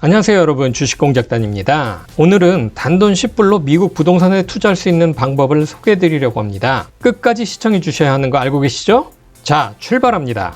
안녕하세요 여러분, 주식공작단입니다. 오늘은 단돈 10불로 미국 부동산에 투자할 수 있는 방법을 소개해 드리려고 합니다. 끝까지 시청해 주셔야 하는 거 알고 계시죠? 자, 출발합니다.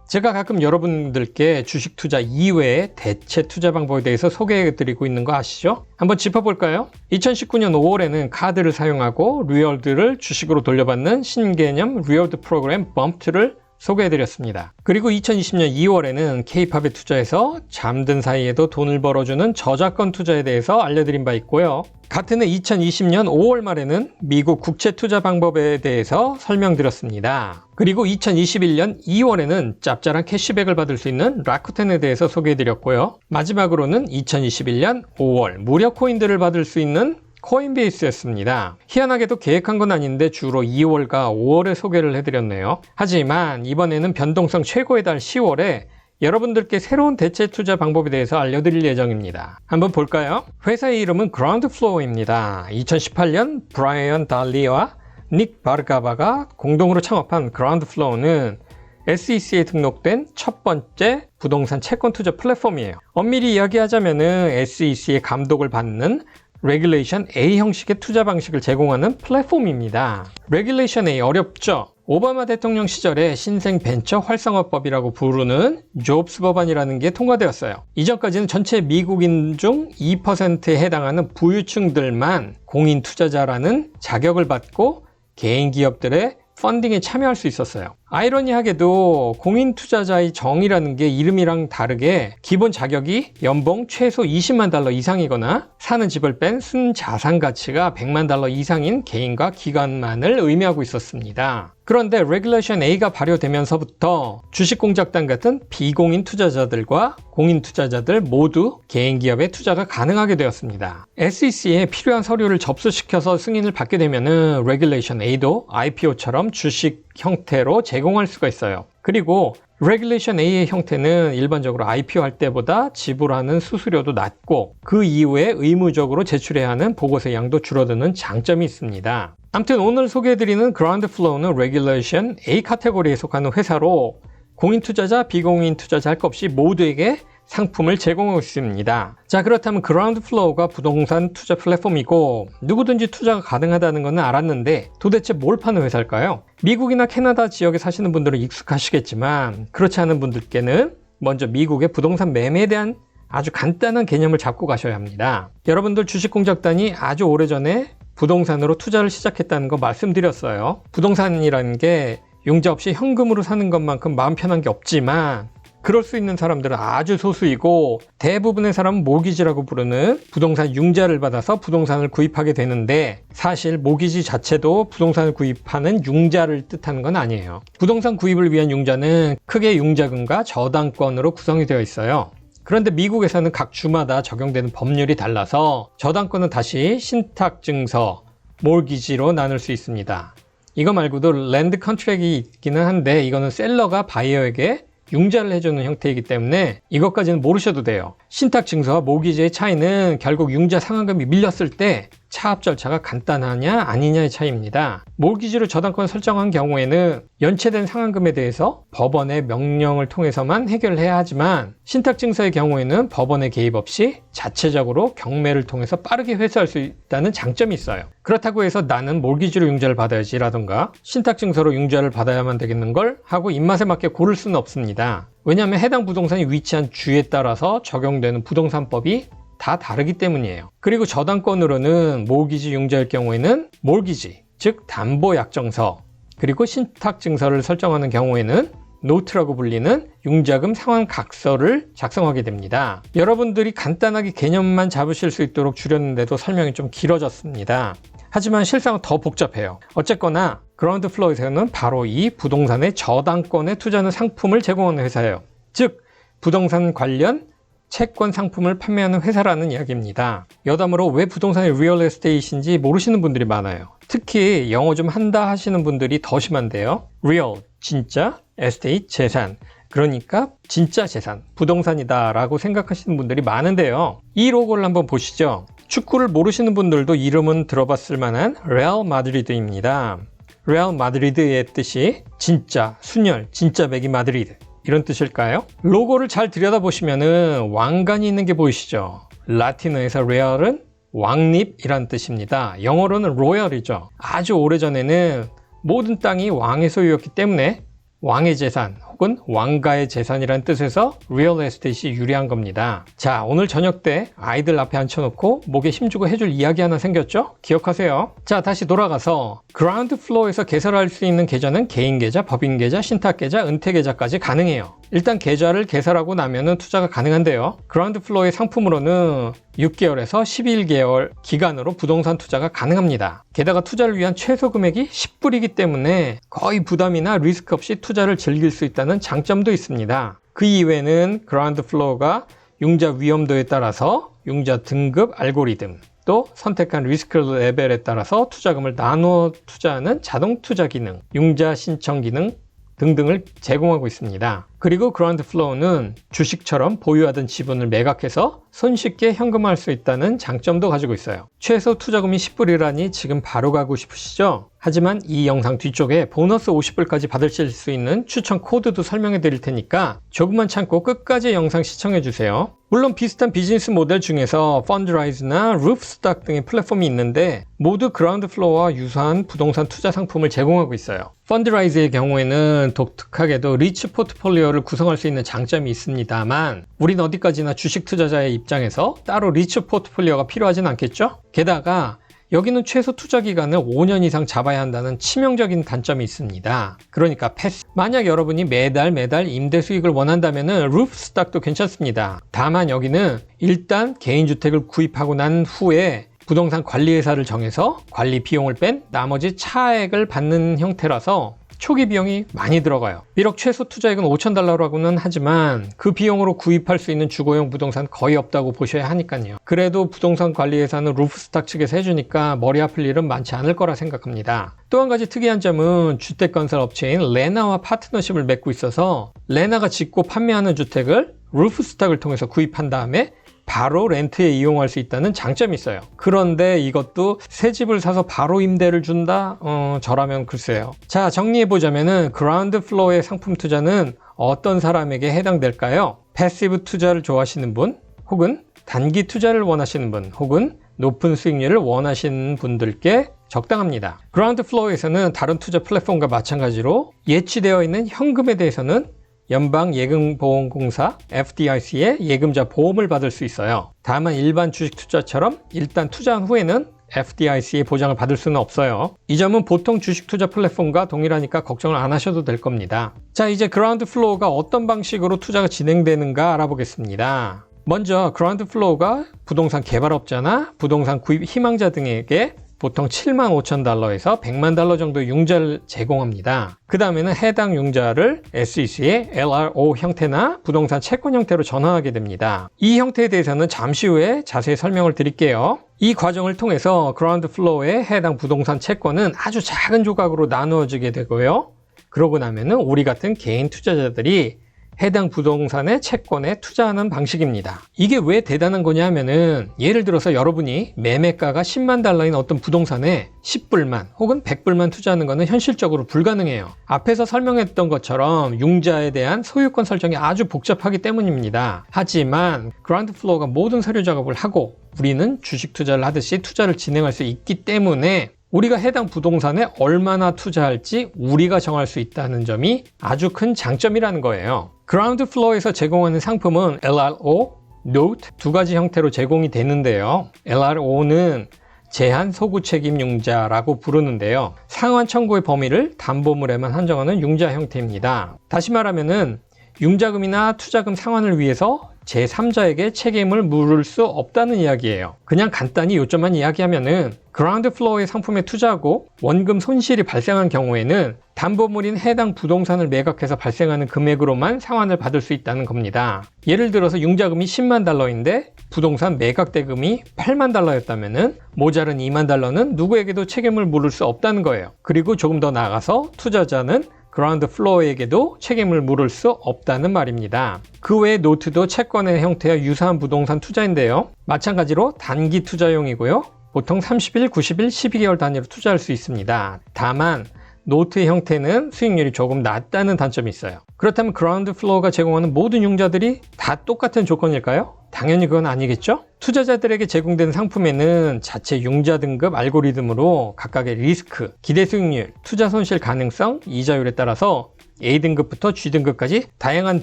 제가 가끔 여러분들께 주식 투자 이외의 대체 투자 방법에 대해서 소개해 드리고 있는 거 아시죠? 한번 짚어볼까요? 2019년 5월에는 카드를 사용하고 리월드를 주식으로 돌려받는 신개념 리월드 프로그램 범프트를 소개해드렸습니다. 그리고 2020년 2월에는 K-팝에 투자해서 잠든 사이에도 돈을 벌어주는 저작권 투자에 대해서 알려드린 바 있고요. 같은 해 2020년 5월 말에는 미국 국채 투자 방법에 대해서 설명드렸습니다. 그리고 2021년 2월에는 짭짤한 캐시백을 받을 수 있는 라쿠텐에 대해서 소개해드렸고요. 마지막으로는 2021년 5월 무료 코인들을 받을 수 있는 코인베이스였습니다. 희한하게도 계획한 건 아닌데 주로 2월과 5월에 소개를 해드렸네요. 하지만 이번에는 변동성 최고의 달 10월에 여러분들께 새로운 대체 투자 방법에 대해서 알려드릴 예정입니다. 한번 볼까요? 회사의 이름은 그라운드플로어입니다. 2018년 브라이언 달리와 닉 바르가바가 공동으로 창업한 그라운드플로어는 SEC에 등록된 첫 번째 부동산 채권 투자 플랫폼이에요. 엄밀히 이야기하자면은 SEC의 감독을 받는 레귤레이션 A 형식의 투자 방식을 제공하는 플랫폼입니다. 레귤레이션 A 어렵죠? 오바마 대통령 시절에 신생 벤처 활성화법이라고 부르는 존스 법안이라는 게 통과되었어요. 이전까지는 전체 미국인 중 2%에 해당하는 부유층들만 공인 투자자라는 자격을 받고 개인 기업들의 펀딩에 참여할 수 있었어요. 아이러니하게도 공인 투자자의 정의라는 게 이름이랑 다르게 기본 자격이 연봉 최소 20만 달러 이상이거나 사는 집을 뺀 순자산 가치가 100만 달러 이상인 개인과 기관만을 의미하고 있었습니다. 그런데 레귤레이션 A가 발효되면서부터 주식공작단 같은 비공인 투자자들과 공인 투자자들 모두 개인 기업에 투자가 가능하게 되었습니다. SEC에 필요한 서류를 접수시켜서 승인을 받게 되면은 레귤레이션 A도 IPO처럼 주식 형태로 제공할 수가 있어요. 그리고 레귤레이션 A의 형태는 일반적으로 IPO 할 때보다 지불하는 수수료도 낮고 그 이후에 의무적으로 제출해야 하는 보고서의 양도 줄어드는 장점이 있습니다. 아무튼 오늘 소개해드리는 그라운드플로어는 레귤레이션 A 카테고리에 속하는 회사로 공인 투자자, 비공인 투자자 할 것 없이 모두에게 상품을 제공하고 있습니다. 자, 그렇다면 그라운드플로어가 부동산 투자 플랫폼이고 누구든지 투자가 가능하다는 것은 알았는데 도대체 뭘 파는 회사일까요? 미국이나 캐나다 지역에 사시는 분들은 익숙하시겠지만 그렇지 않은 분들께는 먼저 미국의 부동산 매매에 대한 아주 간단한 개념을 잡고 가셔야 합니다. 여러분들 주식공작단이 아주 오래전에 부동산으로 투자를 시작했다는 거 말씀드렸어요. 부동산이라는 게 융자 없이 현금으로 사는 것만큼 마음 편한 게 없지만 그럴 수 있는 사람들은 아주 소수이고 대부분의 사람은 모기지라고 부르는 부동산 융자를 받아서 부동산을 구입하게 되는데 사실 모기지 자체도 부동산을 구입하는 융자를 뜻하는 건 아니에요. 부동산 구입을 위한 융자는 크게 융자금과 저당권으로 구성이 되어 있어요. 그런데 미국에서는 각 주마다 적용되는 법률이 달라서 저당권은 다시 신탁증서, 몰기지로 나눌 수 있습니다. 이거 말고도 랜드 컨트랙이 있기는 한데 이거는 셀러가 바이어에게 융자를 해주는 형태이기 때문에 이것까지는 모르셔도 돼요. 신탁증서와 모기지의 차이는 결국 융자 상환금이 밀렸을 때 차압 절차가 간단하냐 아니냐의 차이입니다. 몰기지로 저당권을 설정한 경우에는 연체된 상환금에 대해서 법원의 명령을 통해서만 해결을 해야 하지만 신탁증서의 경우에는 법원의 개입 없이 자체적으로 경매를 통해서 빠르게 회수할 수 있다는 장점이 있어요. 그렇다고 해서 나는 몰기지로 융자를 받아야지 라던가 신탁증서로 융자를 받아야만 되겠는 걸 하고 입맛에 맞게 고를 수는 없습니다. 왜냐하면 해당 부동산이 위치한 주에 따라서 적용되는 부동산법이 다 다르기 때문이에요. 그리고 저당권으로는 모기지 융자일 경우에는 몰기지, 즉 담보약정서, 그리고 신탁증서를 설정하는 경우에는 노트라고 불리는 융자금 상환각서를 작성하게 됩니다. 여러분들이 간단하게 개념만 잡으실 수 있도록 줄였는데도 설명이 좀 길어졌습니다. 하지만 실상은 더 복잡해요. 어쨌거나 그라운드플로어에서는 바로 이 부동산의 저당권에 투자하는 상품을 제공하는 회사예요. 즉 부동산 관련 채권 상품을 판매하는 회사라는 이야기입니다. 여담으로 왜 부동산이 리얼 에스테이트인지 모르시는 분들이 많아요. 특히 영어 좀 한다 하시는 분들이 더 심한데요. 리얼, 진짜, 에스테이트, 재산. 그러니까 진짜 재산, 부동산이다 라고 생각하시는 분들이 많은데요. 이 로고를 한번 보시죠. 축구를 모르시는 분들도 이름은 들어봤을 만한 레알 마드리드입니다. 레알 마드리드의 뜻이 진짜, 순혈, 진짜 맥이 마드리드. 이런 뜻일까요? 로고를 잘 들여다보시면은 왕관이 있는 게 보이시죠? 라틴어에서 real은 왕립이란 뜻입니다. 영어로는 royal이죠. 아주 오래전에는 모든 땅이 왕의 소유였기 때문에 왕의 재산 혹은 왕가의 재산이라는 뜻에서 real estate이 유래한 겁니다. 자, 오늘 저녁 때 아이들 앞에 앉혀놓고 목에 힘주고 해줄 이야기 하나 생겼죠? 기억하세요. 자, 다시 돌아가서 그라운드 플로어에서 개설할 수 있는 계좌는 개인 계좌, 법인 계좌, 신탁 계좌, 은퇴 계좌까지 가능해요. 일단 계좌를 개설하고 나면은 투자가 가능한데요. 그라운드 플로어의 상품으로는 6개월에서 11개월 기간으로 부동산 투자가 가능합니다. 게다가 투자를 위한 최소 금액이 10불이기 때문에 거의 부담이나 리스크 없이 투자를 즐길 수 있다는 장점도 있습니다. 그 이외에는 그라운드 플로어가 융자 위험도에 따라서 융자 등급 알고리즘, 또 선택한 리스크 레벨에 따라서 투자금을 나누어 투자하는 자동 투자 기능, 융자 신청 기능 등등을 제공하고 있습니다. 그리고 그라운드 플로어는 주식처럼 보유하던 지분을 매각해서 손쉽게 현금화할 수 있다는 장점도 가지고 있어요. 최소 투자금이 10불이라니 지금 바로 가고 싶으시죠? 하지만 이 영상 뒤쪽에 보너스 50불까지 받으실 수 있는 추천 코드도 설명해 드릴 테니까 조금만 참고 끝까지 영상 시청해 주세요. 물론 비슷한 비즈니스 모델 중에서 펀드라이즈나 루프스탁 등의 플랫폼이 있는데 모두 그라운드 플로어와 유사한 부동산 투자 상품을 제공하고 있어요. 펀드라이즈의 경우에는 독특하게도 리치 포트폴리오를 구성할 수 있는 장점이 있습니다만 우린 어디까지나 주식 투자자의 입장에서 따로 리치 포트폴리오가 필요하진 않겠죠? 게다가 여기는 최소 투자 기간을 5년 이상 잡아야 한다는 치명적인 단점이 있습니다. 그러니까 패스. 만약 여러분이 매달 임대 수익을 원한다면 루프스탁도 괜찮습니다. 다만 여기는 일단 개인주택을 구입하고 난 후에 부동산 관리회사를 정해서 관리 비용을 뺀 나머지 차액을 받는 형태라서 초기 비용이 많이 들어가요. 비록 최소 투자액은 $5,000라고는 하지만 그 비용으로 구입할 수 있는 주거용 부동산 거의 없다고 보셔야 하니까요. 그래도 부동산 관리회사는 루프스탁 측에서 해주니까 머리 아플 일은 많지 않을 거라 생각합니다. 또 한 가지 특이한 점은 주택건설 업체인 레나와 파트너십을 맺고 있어서 레나가 짓고 판매하는 주택을 루프스탁을 통해서 구입한 다음에 바로 렌트에 이용할 수 있다는 장점이 있어요. 그런데 이것도 새 집을 사서 바로 임대를 준다? 저라면 글쎄요. 자, 정리해보자면은 그라운드 플로어의 상품 투자는 어떤 사람에게 해당될까요? 패시브 투자를 좋아하시는 분, 혹은 단기 투자를 원하시는 분, 혹은 높은 수익률을 원하시는 분들께 적당합니다. 그라운드 플로어에서는 다른 투자 플랫폼과 마찬가지로 예치되어 있는 현금에 대해서는 연방예금보험공사 FDIC의 예금자 보험을 받을 수 있어요. 다만 일반 주식 투자처럼 일단 투자한 후에는 FDIC의 보장을 받을 수는 없어요. 이 점은 보통 주식 투자 플랫폼과 동일하니까 걱정을 안 하셔도 될 겁니다. 자, 이제 그라운드 플로어가 어떤 방식으로 투자가 진행되는가 알아보겠습니다. 먼저 그라운드 플로어가 부동산 개발업자나 부동산 구입 희망자 등에게 보통 $75,000에서 $1,000,000 정도의 융자를 제공합니다. 그 다음에는 해당 융자를 SEC의 LRO 형태나 부동산 채권 형태로 전환하게 됩니다. 이 형태에 대해서는 잠시 후에 자세히 설명을 드릴게요. 이 과정을 통해서 그라운드 플로어의 해당 부동산 채권은 아주 작은 조각으로 나누어지게 되고요. 그러고 나면은 우리 같은 개인 투자자들이 해당 부동산의 채권에 투자하는 방식입니다. 이게 왜 대단한 거냐 하면은 예를 들어서 여러분이 매매가가 $100,000인 어떤 부동산에 10불만 혹은 100불만 투자하는 것은 현실적으로 불가능해요. 앞에서 설명했던 것처럼 융자에 대한 소유권 설정이 아주 복잡하기 때문입니다. 하지만 그라운드 플로어가 모든 서류 작업을 하고 우리는 주식 투자를 하듯이 투자를 진행할 수 있기 때문에 우리가 해당 부동산에 얼마나 투자할지 우리가 정할 수 있다는 점이 아주 큰 장점이라는 거예요. 그라운드 플로어에서 제공하는 상품은 LRO, Note 두 가지 형태로 제공이 되는데요. LRO는 제한 소구 책임 융자라고 부르는데요. 상환 청구의 범위를 담보물에만 한정하는 융자 형태입니다. 다시 말하면은 융자금이나 투자금 상환을 위해서 제3자에게 책임을 물을 수 없다는 이야기예요. 그냥 간단히 요점만 이야기하면은 그라운드 플로어의 상품에 투자하고 원금 손실이 발생한 경우에는 담보물인 해당 부동산을 매각해서 발생하는 금액으로만 상환을 받을 수 있다는 겁니다. 예를 들어서 융자금이 $100,000인데 부동산 매각 대금이 $80,000였다면은 모자른 $20,000는 누구에게도 책임을 물을 수 없다는 거예요. 그리고 조금 더 나아가서 투자자는 그라운드 플로어에게도 책임을 물을 수 없다는 말입니다. 그 외에 노트도 채권의 형태와 유사한 부동산 투자인데요. 마찬가지로 단기 투자용이고요. 보통 30일, 90일, 12개월 단위로 투자할 수 있습니다. 다만 노트의 형태는 수익률이 조금 낮다는 단점이 있어요. 그렇다면 그라운드 플로어가 제공하는 모든 융자들이 다 똑같은 조건일까요? 당연히 그건 아니겠죠? 투자자들에게 제공되는 상품에는 자체 융자 등급 알고리즘으로 각각의 리스크, 기대 수익률, 투자 손실 가능성, 이자율에 따라서 A등급부터 G등급까지 다양한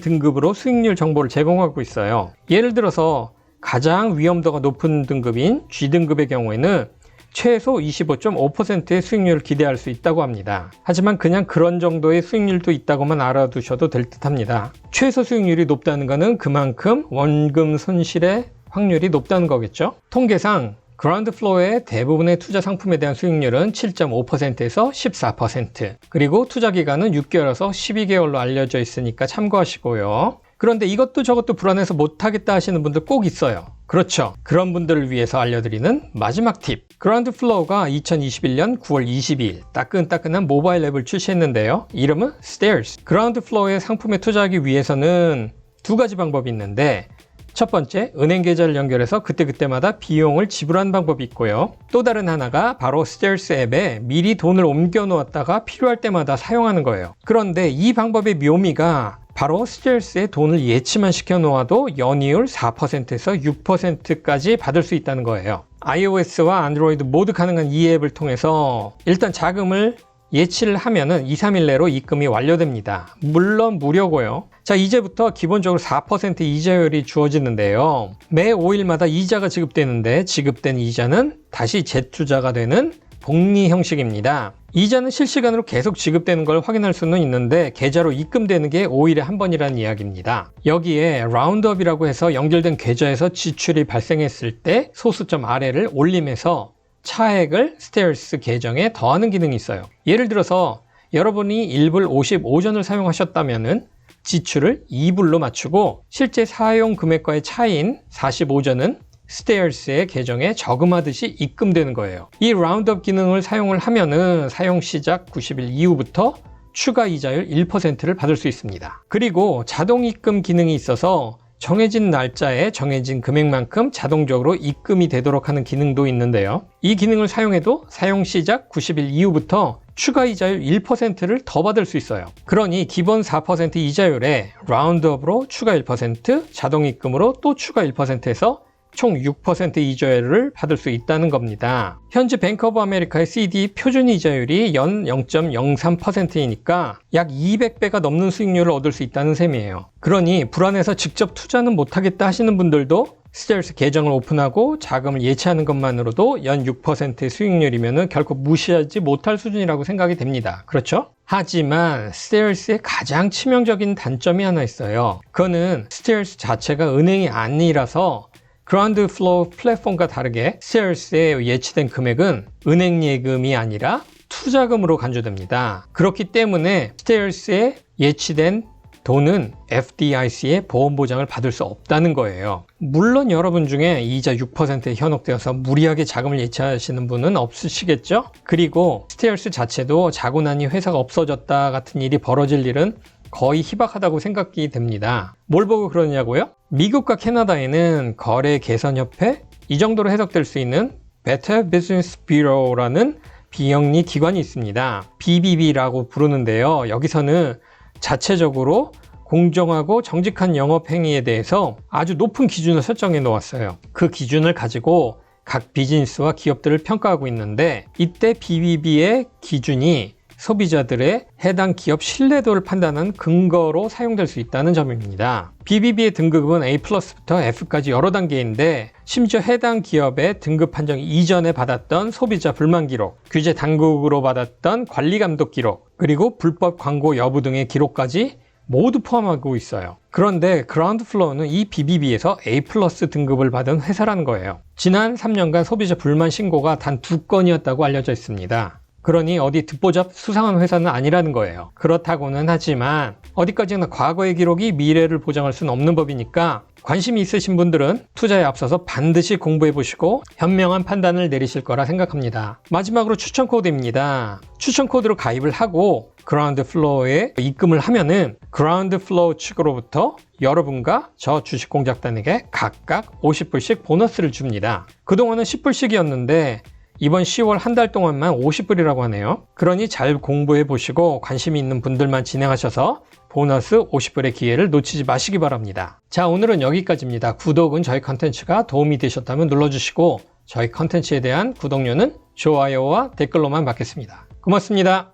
등급으로 수익률 정보를 제공하고 있어요. 예를 들어서 가장 위험도가 높은 등급인 G등급의 경우에는 최소 25.5%의 수익률을 기대할 수 있다고 합니다. 하지만 그냥 그런 정도의 수익률도 있다고만 알아두셔도 될 듯 합니다. 최소 수익률이 높다는 것은 그만큼 원금 손실의 확률이 높다는 거겠죠? 통계상 그라운드 플로어의 대부분의 투자 상품에 대한 수익률은 7.5%에서 14%, 그리고 투자 기간은 6개월에서 12개월로 알려져 있으니까 참고하시고요. 그런데 이것도 저것도 불안해서 못하겠다 하시는 분들 꼭 있어요. 그렇죠. 그런 분들을 위해서 알려드리는 마지막 팁. 그라운드 플로어가 2021년 9월 22일 따끈따끈한 모바일 앱을 출시했는데요. 이름은 Stairs. 그라운드 플로어의 상품에 투자하기 위해서는 두 가지 방법이 있는데, 첫 번째, 은행 계좌를 연결해서 그때그때마다 비용을 지불하는 방법이 있고요. 또 다른 하나가 바로 Stairs 앱에 미리 돈을 옮겨 놓았다가 필요할 때마다 사용하는 거예요. 그런데 이 방법의 묘미가 바로 Stairs에 돈을 예치만 시켜 놓아도 연이율 4%에서 6%까지 받을 수 있다는 거예요. iOS와 안드로이드 모두 가능한 이 앱을 통해서 일단 자금을 예치를 하면은 2, 3일 내로 입금이 완료됩니다. 물론 무료고요. 자, 이제부터 기본적으로 4% 이자율이 주어지는데요. 매 5일마다 이자가 지급되는데 지급된 이자는 다시 재투자가 되는 복리 형식입니다. 이자는 실시간으로 계속 지급되는 걸 확인할 수는 있는데 계좌로 입금되는 게 5일에 한 번이라는 이야기입니다. 여기에 라운드업이라고 해서 연결된 계좌에서 지출이 발생했을 때 소수점 아래를 올림해서 차액을 스테어스 계정에 더하는 기능이 있어요. 예를 들어서 여러분이 1불 55전을 사용하셨다면 지출을 2불로 맞추고 실제 사용 금액과의 차이인 45전은 스테어스의 계정에 저금하듯이 입금되는 거예요. 이 라운드업 기능을 사용을 하면은 사용 시작 90일 이후부터 추가 이자율 1%를 받을 수 있습니다. 그리고 자동 입금 기능이 있어서 정해진 날짜에 정해진 금액만큼 자동적으로 입금이 되도록 하는 기능도 있는데요. 이 기능을 사용해도 사용 시작 90일 이후부터 추가 이자율 1%를 더 받을 수 있어요. 그러니 기본 4% 이자율에 라운드업으로 추가 1%, 자동 입금으로 또 추가 1%에서 총 6% 이자율을 받을 수 있다는 겁니다. 현재 뱅크 오브 아메리카의 CD 표준 이자율이 연 0.03%이니까 약 200배가 넘는 수익률을 얻을 수 있다는 셈이에요. 그러니 불안해서 직접 투자는 못하겠다 하시는 분들도 스테어스 계정을 오픈하고 자금을 예치하는 것만으로도 연 6%의 수익률이면 결코 무시하지 못할 수준이라고 생각이 됩니다. 그렇죠? 하지만 스테어스의 가장 치명적인 단점이 하나 있어요. 그거는 스테어스 자체가 은행이 아니라서 그라운드 플로어 플랫폼과 다르게 스테어스에 예치된 금액은 은행 예금이 아니라 투자금으로 간주됩니다. 그렇기 때문에 스테어스에 예치된 돈은 FDIC의 보험 보장을 받을 수 없다는 거예요. 물론 여러분 중에 이자 6%에 현혹되어서 무리하게 자금을 예치하시는 분은 없으시겠죠? 그리고 스테어스 자체도 자고 나니 회사가 없어졌다 같은 일이 벌어질 일은 거의 희박하다고 생각이 됩니다. 뭘 보고 그러냐고요? 미국과 캐나다에는 거래 개선 협회, 이 정도로 해석될 수 있는 Better Business Bureau라는 비영리 기관이 있습니다. BBB라고 부르는데요. 여기서는 자체적으로 공정하고 정직한 영업 행위에 대해서 아주 높은 기준을 설정해 놓았어요. 그 기준을 가지고 각 비즈니스와 기업들을 평가하고 있는데 이때 BBB의 기준이 소비자들의 해당 기업 신뢰도를 판단하는 근거로 사용될 수 있다는 점입니다. BBB의 등급은 A+부터 F까지 여러 단계인데 심지어 해당 기업의 등급 판정 이전에 받았던 소비자 불만 기록, 규제 당국으로 받았던 관리 감독 기록, 그리고 불법 광고 여부 등의 기록까지 모두 포함하고 있어요. 그런데 그라운드 플로어는 이 BBB에서 A+ 등급을 받은 회사라는 거예요. 지난 3년간 소비자 불만 신고가 단 2건이었다고 알려져 있습니다. 그러니 어디 듣보잡 수상한 회사는 아니라는 거예요. 그렇다고는 하지만 어디까지나 과거의 기록이 미래를 보장할 수는 없는 법이니까 관심이 있으신 분들은 투자에 앞서서 반드시 공부해 보시고 현명한 판단을 내리실 거라 생각합니다. 마지막으로 추천 코드입니다. 추천 코드로 가입을 하고 그라운드 플로어에 입금을 하면은 그라운드 플로어 측으로부터 여러분과 저 주식공작단에게 각각 50불씩 보너스를 줍니다. 그동안은 10불씩이었는데 이번 10월 한 달 동안만 50불이라고 하네요. 그러니 잘 공부해 보시고 관심이 있는 분들만 진행하셔서 보너스 50불의 기회를 놓치지 마시기 바랍니다. 자, 오늘은 여기까지입니다. 구독은 저희 컨텐츠가 도움이 되셨다면 눌러주시고 저희 컨텐츠에 대한 구독료는 좋아요와 댓글로만 받겠습니다. 고맙습니다.